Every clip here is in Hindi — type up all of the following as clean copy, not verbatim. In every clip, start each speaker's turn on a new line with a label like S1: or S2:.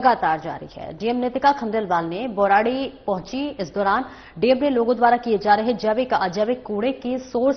S1: लगातार जारी है। डीएम नितिका खंडेलवाल ने बोराड़ी पहुंची। इस दौरान डीएम ने लोगों द्वारा किए जा रहे जैविक अजैविक कूड़े की सोर्स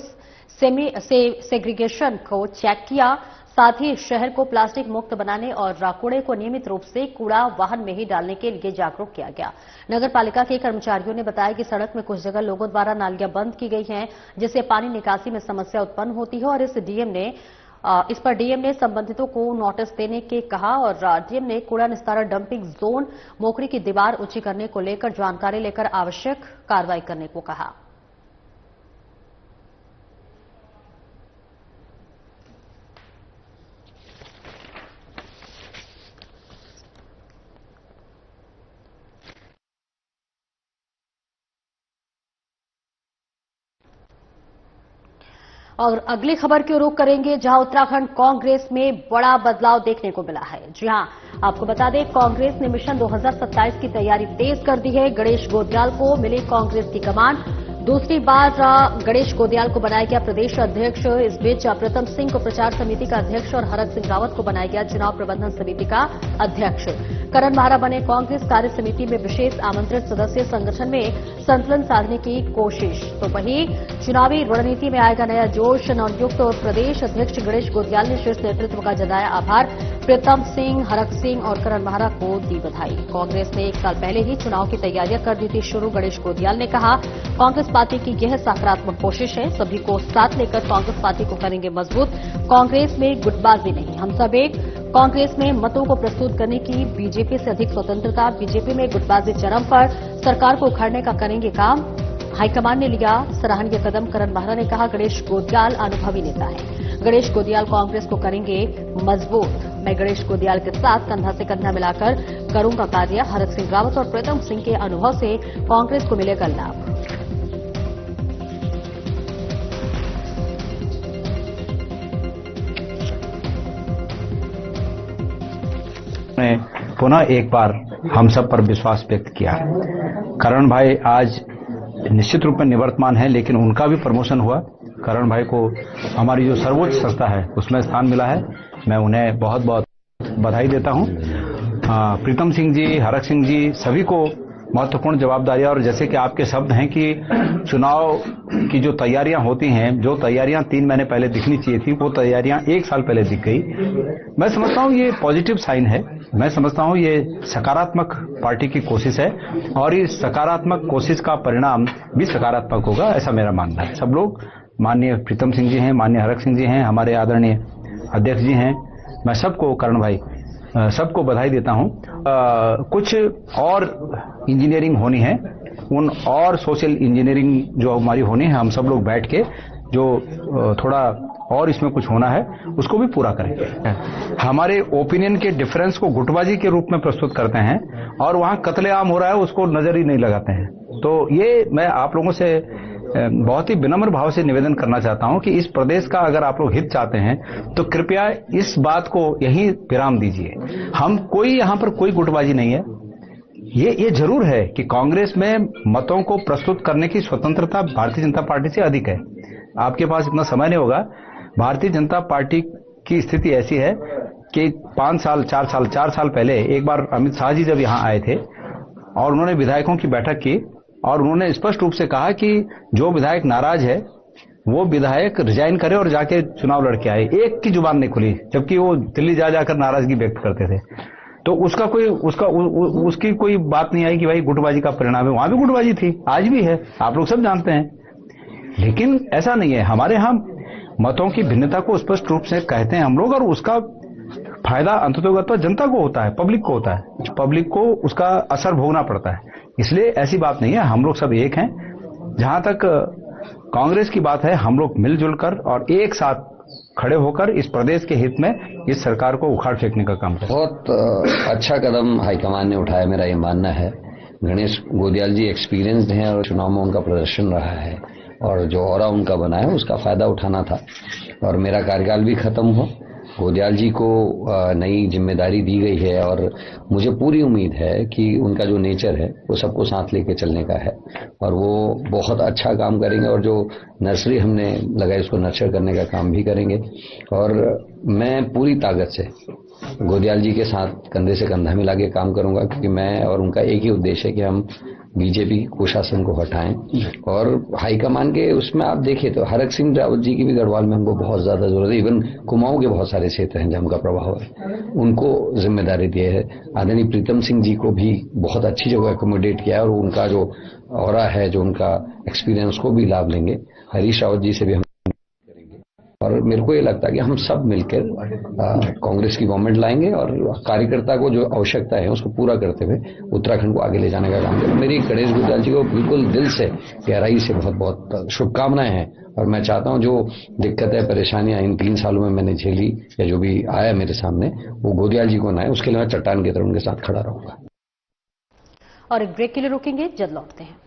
S1: सेग्रीगेशन को चेक किया। साथ ही शहर को प्लास्टिक मुक्त बनाने और कूड़े को नियमित रूप से कूड़ा वाहन में ही डालने के लिए जागरूक किया गया। नगर पालिका के कर्मचारियों ने बताया कि सड़क में कुछ जगह लोगों द्वारा नालियां बंद की गई हैं, जिससे पानी निकासी में समस्या उत्पन्न होती है और इस पर डीएम ने संबंधितों को नोटिस देने के कहा और डीएम ने कूड़ा निस्तारण डंपिंग जोन मोकरी की दीवार ऊंची करने को लेकर जानकारी लेकर आवश्यक कार्रवाई करने को कहा। और अगली खबर की रुख करेंगे, जहां उत्तराखंड कांग्रेस में बड़ा बदलाव देखने को मिला है। जी हां, आपको बता दें, कांग्रेस ने मिशन 2027 की तैयारी तेज कर दी है। गणेश गोदियाल को मिली कांग्रेस की कमान। दूसरी बार गणेश गोदियाल को बनाया गया प्रदेश अध्यक्ष। इस बीच प्रीतम सिंह को प्रचार समिति का अध्यक्ष और हरक सिंह रावत को बनाया गया चुनाव प्रबंधन समिति का अध्यक्ष। करण माहरा बने कांग्रेस कार्य समिति में विशेष आमंत्रित सदस्य। संगठन में संतुलन साधने की कोशिश। तो वहीं चुनावी रणनीति में आएगा नया जोश। नवनियुक्त प्रदेश अध्यक्ष गणेश गोदियाल ने शीर्ष नेतृत्व का जताया आभार। प्रीतम सिंह, हरक सिंह और करण माहरा को दी बधाई। कांग्रेस ने 1 साल पहले ही चुनाव की तैयारियां कर दी थी शुरू। गणेश गोदियाल ने कहा, कांग्रेस पार्टी की यह सकारात्मक कोशिश है। सभी को साथ लेकर कांग्रेस पार्टी को करेंगे मजबूत। कांग्रेस में गुटबाजी नहीं, हम सब एक। कांग्रेस में मतों को प्रस्तुत करने की बीजेपी से अधिक स्वतंत्रता। बीजेपी में गुटबाजी चरम पर, सरकार को उखाड़ने का करेंगे काम। हाईकमान ने लिया सराहनीय कदम। करण माहरा ने कहा, गणेश गोदियाल अनुभवी नेता है। गणेश गोदियाल कांग्रेस को करेंगे मजबूत। मैं गणेश गोदियाल के साथ कंधा से कंधा मिलाकर करूंगा कार्य। हरक सिंह रावत और प्रीतम सिंह के अनुभव से कांग्रेस को मिलेगा लाभ।
S2: ने पुनः एक बार हम सब पर विश्वास व्यक्त किया। करण भाई आज निश्चित रूप में निवर्तमान है, लेकिन उनका भी प्रमोशन हुआ। करण भाई को हमारी जो सर्वोच्च संस्था है उसमें स्थान मिला है। मैं उन्हें बहुत बहुत बधाई देता हूं। प्रीतम सिंह जी, हरक सिंह जी, सभी को महत्वपूर्ण जवाबदारियां। और जैसे कि आपके शब्द हैं कि चुनाव की जो तैयारियां होती हैं, जो तैयारियां 3 महीने पहले दिखनी चाहिए थी, वो तैयारियां 1 साल पहले दिख गई। मैं समझता हूं ये पॉजिटिव साइन है। मैं समझता हूं ये सकारात्मक पार्टी की कोशिश है और इस सकारात्मक कोशिश का परिणाम भी सकारात्मक होगा, ऐसा मेरा मानना है। सब लोग, माननीय प्रीतम सिंह जी हैं, माननीय हरक सिंह जी हैं, हमारे आदरणीय अध्यक्ष जी हैं, मैं सबको, करण भाई, सबको बधाई देता हूं। कुछ और इंजीनियरिंग होनी है, उन और सोशल इंजीनियरिंग जो हमारी होनी है, हम सब लोग बैठ के जो थोड़ा और इसमें कुछ होना है उसको भी पूरा करेंगे। हमारे ओपिनियन के डिफरेंस को गुटबाजी के रूप में प्रस्तुत करते हैं और वहां कत्लेआम हो रहा है उसको नजर ही नहीं लगाते हैं। तो ये मैं आप लोगों से बहुत ही विनम्र भाव से निवेदन करना चाहता हूं कि इस प्रदेश का अगर आप लोग हित चाहते हैं तो कृपया इस बात को यहीं विराम दीजिए। हम कोई यहां पर कोई गुटबाजी नहीं है। ये जरूर है कि कांग्रेस में मतों को प्रस्तुत करने की स्वतंत्रता भारतीय जनता पार्टी से अधिक है। आपके पास इतना समय नहीं होगा। भारतीय जनता पार्टी की स्थिति ऐसी है कि 4 साल पहले एक बार अमित शाह जी जब यहां आए थे और उन्होंने विधायकों की बैठक की और उन्होंने स्पष्ट रूप से कहा कि जो विधायक नाराज है वो विधायक रिजाइन करे और जाके चुनाव लड़के आए। एक की जुबान नहीं खुली, जबकि वो दिल्ली जाकर नाराजगी व्यक्त करते थे। तो उसकी कोई बात नहीं आई कि भाई गुटबाजी का परिणाम है। वहां भी गुटबाजी थी, आज भी है, आप लोग सब जानते हैं। लेकिन ऐसा नहीं है। हमारे यहां मतों की भिन्नता को स्पष्ट रूप से कहते हैं हम लोग, और उसका फायदा अंततः जनता को होता है, पब्लिक को होता है। पब्लिक को उसका असर भोगना पड़ता है। इसलिए ऐसी बात नहीं है, हम लोग सब एक हैं। जहां तक कांग्रेस की बात है, हम लोग मिलजुल कर और एक साथ खड़े होकर इस प्रदेश के हित में इस सरकार को उखाड़ फेंकने का काम करें।
S3: बहुत अच्छा कदम हाईकमान ने उठाया, मेरा ये मानना है। गणेश गोदियाल जी एक्सपीरियंस्ड हैं और चुनाव में उनका प्रदर्शन रहा है और जो ऑरा उनका बना है उसका फायदा उठाना था। और मेरा कार्यकाल भी खत्म हो, गोदियाल जी को नई जिम्मेदारी दी गई है और मुझे पूरी उम्मीद है कि उनका जो नेचर है वो सबको साथ लेके चलने का है और वो बहुत अच्छा काम करेंगे और जो नर्सरी हमने लगाई उसको नर्चर करने का काम भी करेंगे। और मैं पूरी ताकत से गोदियाल जी के साथ कंधे से कंधा मिला के काम करूंगा, क्योंकि मैं और उनका एक ही उद्देश्य है कि हम बीजेपी कुशासन को हटाएं। और हाईकमान के उसमें आप देखिए तो हरक सिंह रावत जी की भी गढ़वाल में हमको बहुत ज्यादा जरूरत है। इवन कुमाऊं के बहुत सारे क्षेत्र हैं जहाँ उनका प्रभाव है, उनको जिम्मेदारी दी है। आदरणीय प्रीतम सिंह जी को भी बहुत अच्छी जगह एकोमोडेट किया है, और उनका जो ऑरा है, जो उनका एक्सपीरियंस को भी लाभ लेंगे। हरीश रावत जी से भी हम, और मेरे को ये लगता है कि हम सब मिलकर कांग्रेस की गवर्नमेंट लाएंगे और कार्यकर्ता को जो आवश्यकता है उसको पूरा करते हुए उत्तराखंड को आगे ले जाने का काम करेंगे। मेरी गणेश गोदियाल जी को बिल्कुल दिल से, गहराई से बहुत बहुत शुभकामनाएं हैं। और मैं चाहता हूं जो दिक्कतें, परेशानियां इन 3 सालों में मैंने झेली या जो भी आया मेरे सामने, वो गोदियाल जी को ना आए, उसके लिए मैं चट्टान की तरह उनके साथ खड़ा रहूंगा।
S1: और एक ब्रेक के लिए रुकेंगे, जल्द लौटते हैं।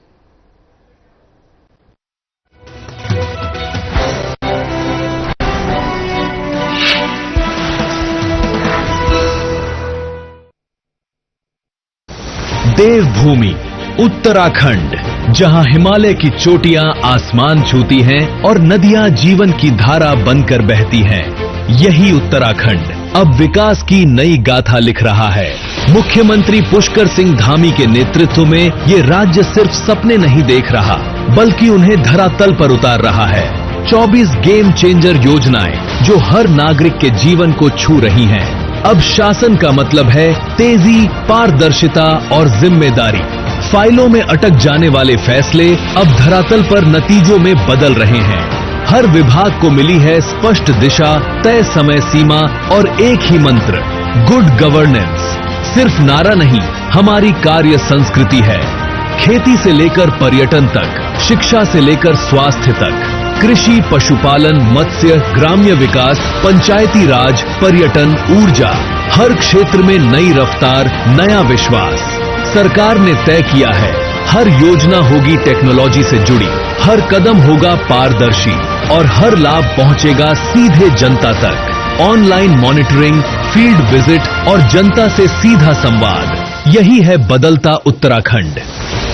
S4: देवभूमि उत्तराखंड, जहां हिमालय की चोटियां आसमान छूती हैं और नदियां जीवन की धारा बनकर बहती हैं। यही उत्तराखंड अब विकास की नई गाथा लिख रहा है। मुख्यमंत्री पुष्कर सिंह धामी के नेतृत्व में ये राज्य सिर्फ सपने नहीं देख रहा, बल्कि उन्हें धरातल पर उतार रहा है। 24 गेम चेंजर योजनाएं जो हर नागरिक के जीवन को छू रही हैं। अब शासन का मतलब है तेजी, पारदर्शिता और जिम्मेदारी। फाइलों में अटक जाने वाले फैसले अब धरातल पर नतीजों में बदल रहे हैं। हर विभाग को मिली है स्पष्ट दिशा, तय समय सीमा और एक ही मंत्र, गुड गवर्नेंस। सिर्फ नारा नहीं, हमारी कार्य संस्कृति है। खेती से लेकर पर्यटन तक, शिक्षा से लेकर स्वास्थ्य तक, कृषि, पशुपालन, मत्स्य, ग्राम्य विकास, पंचायती राज, पर्यटन, ऊर्जा, हर क्षेत्र में नई रफ्तार, नया विश्वास। सरकार ने तय किया है, हर योजना होगी टेक्नोलॉजी से जुड़ी, हर कदम होगा पारदर्शी और हर लाभ पहुंचेगा सीधे जनता तक। ऑनलाइन मॉनिटरिंग, फील्ड विजिट और जनता से सीधा संवाद, यही है बदलता उत्तराखंड।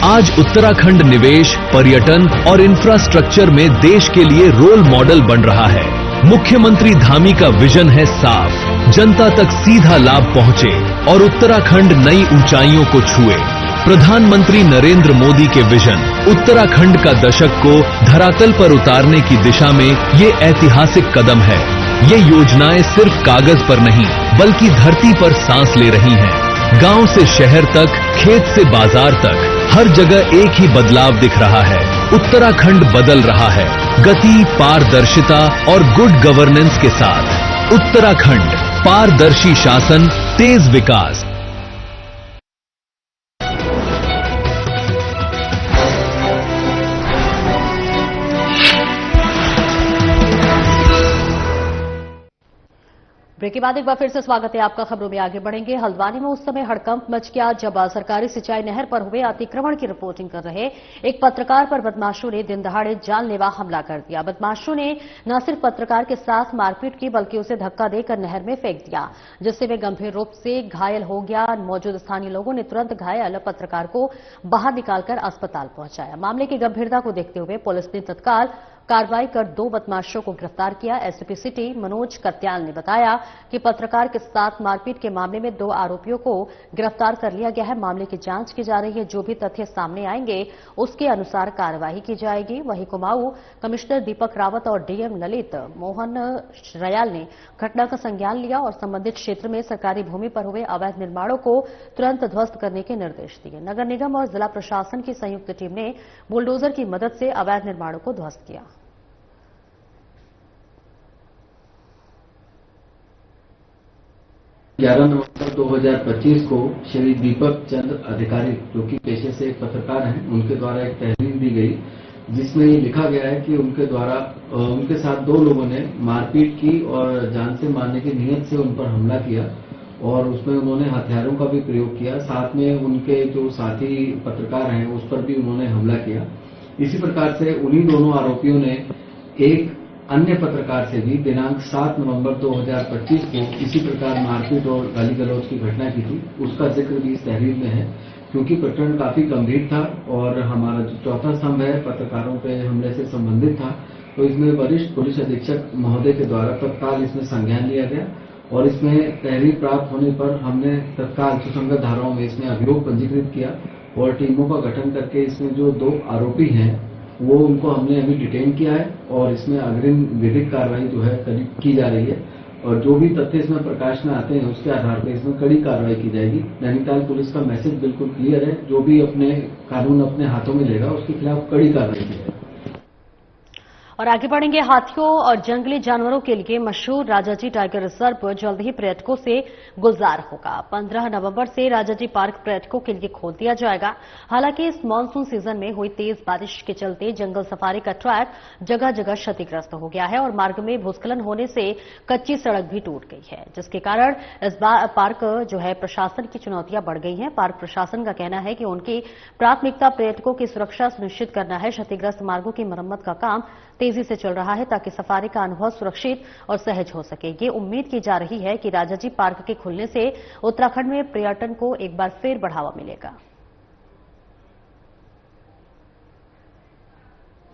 S4: आज उत्तराखंड निवेश, पर्यटन और इंफ्रास्ट्रक्चर में देश के लिए रोल मॉडल बन रहा है। मुख्यमंत्री धामी का विजन है साफ, जनता तक सीधा लाभ पहुंचे और उत्तराखंड नई ऊंचाइयों को छुए। प्रधानमंत्री नरेंद्र मोदी के विजन, उत्तराखंड का दशक को धरातल पर उतारने की दिशा में ये ऐतिहासिक कदम है। ये योजनाएं सिर्फ कागज पर नहीं, बल्कि धरती पर सांस ले रही हैं। गांव से शहर तक, खेत से बाजार तक, हर जगह एक ही बदलाव दिख रहा है। उत्तराखंड बदल रहा है, गति, पारदर्शिता और गुड गवर्नेंस के साथ। उत्तराखंड, पारदर्शी शासन, तेज विकास।
S1: ब्रेक के बाद एक बार फिर से स्वागत है आपका। खबरों में आगे बढ़ेंगे। हल्द्वानी में उस समय हड़कंप मच गया जब सरकारी सिंचाई नहर पर हुए अतिक्रमण की रिपोर्टिंग कर रहे एक पत्रकार पर बदमाशों ने दिन दहाड़े जानलेवा हमला कर दिया। बदमाशों ने न सिर्फ पत्रकार के साथ मारपीट की, बल्कि उसे धक्का देकर नहर में फेंक दिया, जिससे वे गंभीर रूप से घायल हो गया। मौजूद स्थानीय लोगों ने तुरंत घायल पत्रकार को बाहर निकालकर अस्पताल पहुंचाया। मामले की गंभीरता को देखते हुए पुलिस ने तत्काल कार्रवाई कर 2 बदमाशों को गिरफ्तार किया। एसपी सिटी मनोज कत्याल ने बताया कि पत्रकार के साथ मारपीट के मामले में 2 आरोपियों को गिरफ्तार कर लिया गया है। मामले की जांच की जा रही है। जो भी तथ्य सामने आएंगे उसके अनुसार कार्रवाई की जाएगी। वहीं कुमाऊं कमिश्नर दीपक रावत और डीएम ललित मोहन रयाल ने घटना का संज्ञान लिया और संबंधित क्षेत्र में सरकारी भूमि पर हुए अवैध निर्माणों को तुरंत ध्वस्त करने के निर्देश दिए। नगर निगम और जिला प्रशासन की संयुक्त टीम ने बुलडोजर की मदद से अवैध निर्माणों को ध्वस्त किया।
S5: 11 नवंबर 2025 को श्री दीपक चंद्र अधिकारी, जो कि पेशे से एक पत्रकार हैं, उनके द्वारा एक तहरीर दी गई, जिसमें ये लिखा गया है कि उनके द्वारा उनके साथ 2 लोगों ने मारपीट की और जान से मारने की नीयत से उन पर हमला किया और उसमें उन्होंने हथियारों का भी प्रयोग किया। साथ में उनके जो साथी पत्रकार हैं उस पर भी उन्होंने हमला किया। इसी प्रकार से उन्हीं दोनों आरोपियों ने एक अन्य पत्रकार से भी दिनांक 7 नवंबर 2025 को इसी प्रकार मारपीट और गाली गलौज की घटना की थी। उसका जिक्र भी इस तहरीर में है। क्योंकि प्रकरण काफी गंभीर था और हमारा जो चौथा स्तंभ है पत्रकारों पे हमले से संबंधित था, तो इसमें वरिष्ठ पुलिस अधीक्षक महोदय के द्वारा तत्काल इसमें संज्ञान लिया गया और इसमें तहरीर प्राप्त होने पर हमने तत्काल सुसंगत धाराओं में इसमें अभियोग पंजीकृत किया और टीमों का गठन करके इसमें जो 2 आरोपी हैं वो उनको हमने अभी डिटेन किया है और इसमें अग्रिम विधिक कार्रवाई जो है की जा रही है और जो भी तथ्य इसमें प्रकाश में आते हैं उसके आधार पर इसमें कड़ी कार्रवाई की जाएगी। नैनीताल पुलिस का मैसेज बिल्कुल क्लियर है, जो भी अपने कानून अपने हाथों में लेगा उसके खिलाफ कड़ी कार्रवाई की जाएगी।
S1: और आगे बढ़ेंगे। हाथियों और जंगली जानवरों के लिए मशहूर राजाजी टाइगर रिजर्व जल्द ही पर्यटकों से गुलजार होगा। 15 नवंबर से राजाजी पार्क पर्यटकों के लिए खोल दिया जाएगा। हालांकि इस मानसून सीजन में हुई तेज बारिश के चलते जंगल सफारी का ट्रैक जगह जगह क्षतिग्रस्त हो गया है और मार्ग में भूस्खलन होने से कच्ची सड़क भी टूट गई है, जिसके कारण इस बार पार्क जो है प्रशासन की चुनौतियां बढ़ गई हैं। पार्क प्रशासन का कहना है कि उनकी प्राथमिकता पर्यटकों की सुरक्षा सुनिश्चित करना है। क्षतिग्रस्त मार्गों की मरम्मत का काम तेजी से चल रहा है ताकि सफारी का अनुभव सुरक्षित और सहज हो सके। ये उम्मीद की जा रही है कि राजाजी पार्क के खुलने से उत्तराखंड में पर्यटन को एक बार फिर बढ़ावा मिलेगा।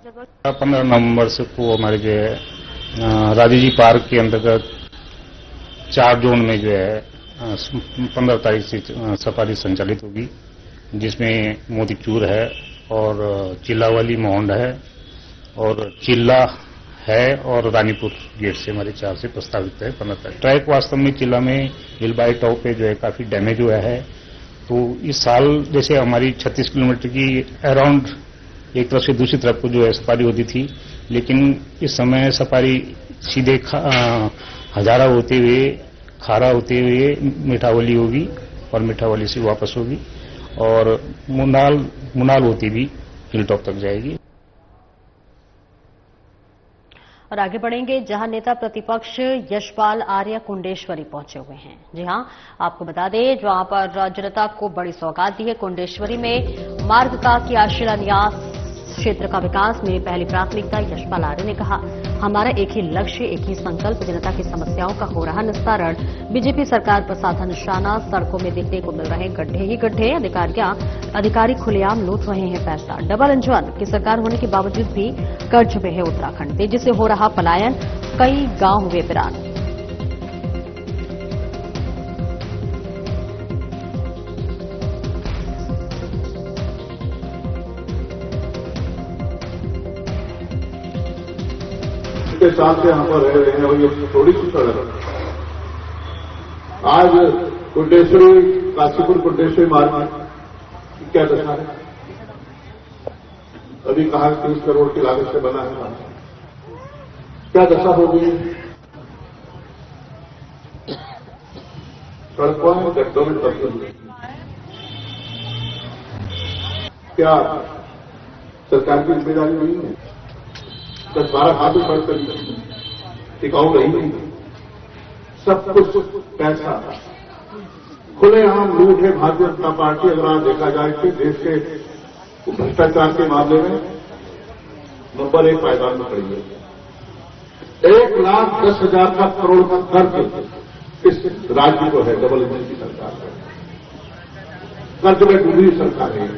S6: 15 नवंबर से को हमारे जो है राजाजी पार्क के अंतर्गत 4 जोन में जो है 15 तारीख से सफारी संचालित होगी, जिसमें मोतीचूर है और चिल्लावाली मोहंड है और चिल्ला है और रानीपुर गेट से हमारे 4 से प्रस्तावित है 15 तारीख। ट्रैक वास्तव में चिल्ला में हिल बाई टॉप पे जो है काफी डैमेज हुआ है, तो इस साल जैसे हमारी 36 किलोमीटर की अराउंड एक तरफ से दूसरी तरफ को जो है सफारी होती थी, लेकिन इस समय सफारी सीधे हजारा होते हुए खारा होते हुए मिठावली होगी और मिठावली से वापस होगी और मुनाल होती भी हिल टॉप तक जाएगी।
S1: और आगे बढ़ेंगे, जहां नेता प्रतिपक्ष यशपाल आर्य कुंडेश्वरी पहुंचे हुए हैं। जी हां, आपको बता दें, जहां पर जनता को बड़ी सौगात दी है। कुंडेश्वरी में मार्ग का किया शिलान्यास। क्षेत्र का विकास मेरी पहली प्राथमिकता, यशपाल आर्य ने कहा। हमारा एक ही लक्ष्य, एक ही संकल्प, जनता की समस्याओं का हो रहा निस्तारण। बीजेपी सरकार पर साधा निशाना, सड़कों में देखने को मिल रहे गड्ढे ही गड्ढे। अधिकारी खुलेआम लूट रहे हैं पैसा। डबल इंजन की सरकार होने के बावजूद भी कर्ज में है उत्तराखंड। तेजी से हो रहा पलायन, कई गांव हुए वीरान।
S7: के साथ से यहाँ पर रह रहे हैं और ये थोड़ी सी सड़क आज कुंडेश्वरी काशीपुर कुंडेश्वरी मार्ग की क्या दशा है। अभी कहा 30 करोड़ की लागत से बना है, क्या दशा हो गई। सड़कों में गड्ढों में तब्दील, क्या सरकार की जिम्मेदारी नहीं है। 10-12 हाथों बढ़कर टिकाऊ रही नहीं, सब कुछ पैसा खुलेआम लूट है भारतीय जनता पार्टी। अगर आज देखा जाए कि देश के भ्रष्टाचार के मामले में नंबर 1 पायदान में खड़ी है। 1,10,000 का करोड़ का कर्ज इस राज्य को है, डबल इंजन की सरकार है। कर्ज में डूबी सरकार है।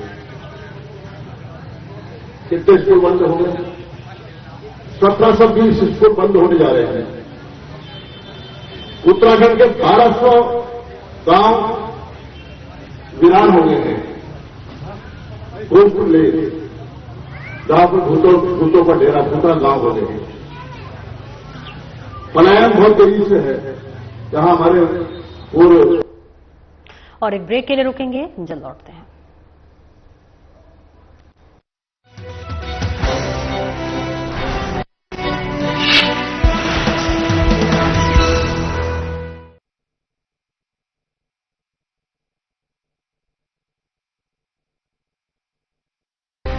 S7: कितने स्कूल बंद हो गए, 1720 स्कूल बंद होने जा रहे हैं। उत्तराखंड के 1200 गांव वीरान हो गए हैं। भूतले गांव पर भूतों का डेरा, भूता गांव हो गए हैं। पलायन बहुत तेजी से है, जहां हमारे पूर्व।
S1: और एक ब्रेक के लिए रुकेंगे, जल्द लौटते हैं।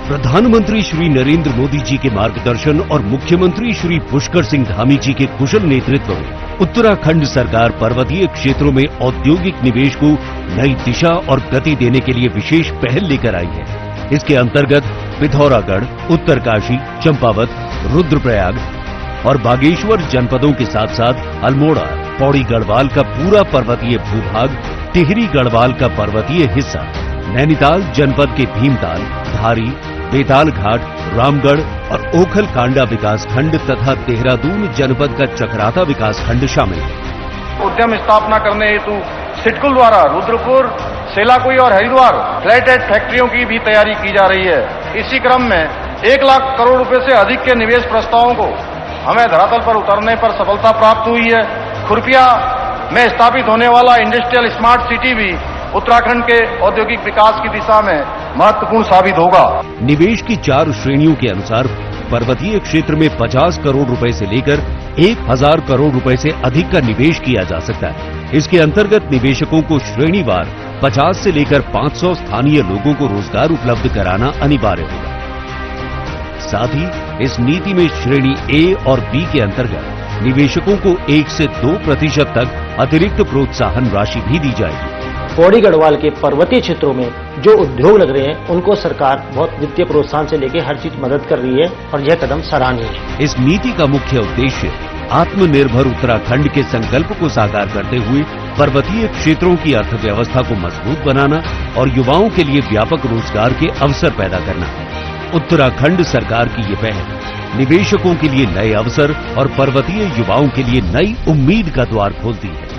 S4: प्रधानमंत्री श्री नरेंद्र मोदी जी के मार्गदर्शन और मुख्यमंत्री श्री पुष्कर सिंह धामी जी के कुशल नेतृत्व में उत्तराखंड सरकार पर्वतीय क्षेत्रों में औद्योगिक निवेश को नई दिशा और गति देने के लिए विशेष पहल लेकर आई है। इसके अंतर्गत पिथौरागढ़, उत्तरकाशी, चंपावत, रुद्रप्रयाग और बागेश्वर जनपदों के साथ साथ अल्मोड़ा, पौड़ी गढ़वाल का पूरा पर्वतीय भूभाग, टिहरी गढ़वाल का पर्वतीय हिस्सा
S8: नैनीताल जनपद के भीमताल, धारी, बेताल घाट, रामगढ़ और ओखल कांडा विकास खंड तथा देहरादून जनपद का चकराता विकास खंड शामिल है।
S9: उद्यम स्थापना करने हेतु सिडकुल द्वारा रुद्रपुर, सेलाकुई और हरिद्वार फ्लैट एड फैक्ट्रियों की भी तैयारी की जा रही है। इसी क्रम में 1 लाख करोड़ रुपए से अधिक के निवेश प्रस्तावों को हमें धरातल पर उतरने पर सफलता प्राप्त हुई है। खुरपिया में स्थापित होने वाला इंडस्ट्रियल स्मार्ट सिटी भी उत्तराखंड के औद्योगिक विकास की दिशा में महत्वपूर्ण साबित होगा।
S8: निवेश की 4 श्रेणियों के अनुसार पर्वतीय क्षेत्र में 50 करोड़ रुपए से लेकर 1000 करोड़ रुपए से अधिक का निवेश किया जा सकता है। इसके अंतर्गत निवेशकों को श्रेणीवार 50 से लेकर 500 स्थानीय लोगों को रोजगार उपलब्ध कराना अनिवार्य होगा। साथ ही इस नीति में श्रेणी ए और बी के अंतर्गत निवेशकों को 1 से 2% तक अतिरिक्त प्रोत्साहन राशि भी दी जाएगी।
S10: पौड़ी गढ़वाल के पर्वतीय क्षेत्रों में जो उद्योग लग रहे हैं उनको सरकार बहुत वित्तीय प्रोत्साहन से लेकर हर चीज मदद कर रही है और यह कदम सराहनीय है।
S8: इस नीति का मुख्य उद्देश्य आत्मनिर्भर उत्तराखंड के संकल्प को साकार करते हुए पर्वतीय क्षेत्रों की अर्थव्यवस्था को मजबूत बनाना और युवाओं के लिए व्यापक रोजगार के अवसर पैदा करना है। उत्तराखंड सरकार की ये पहल निवेशकों के लिए नए अवसर और पर्वतीय युवाओं के लिए नई उम्मीद का द्वार खोलती है।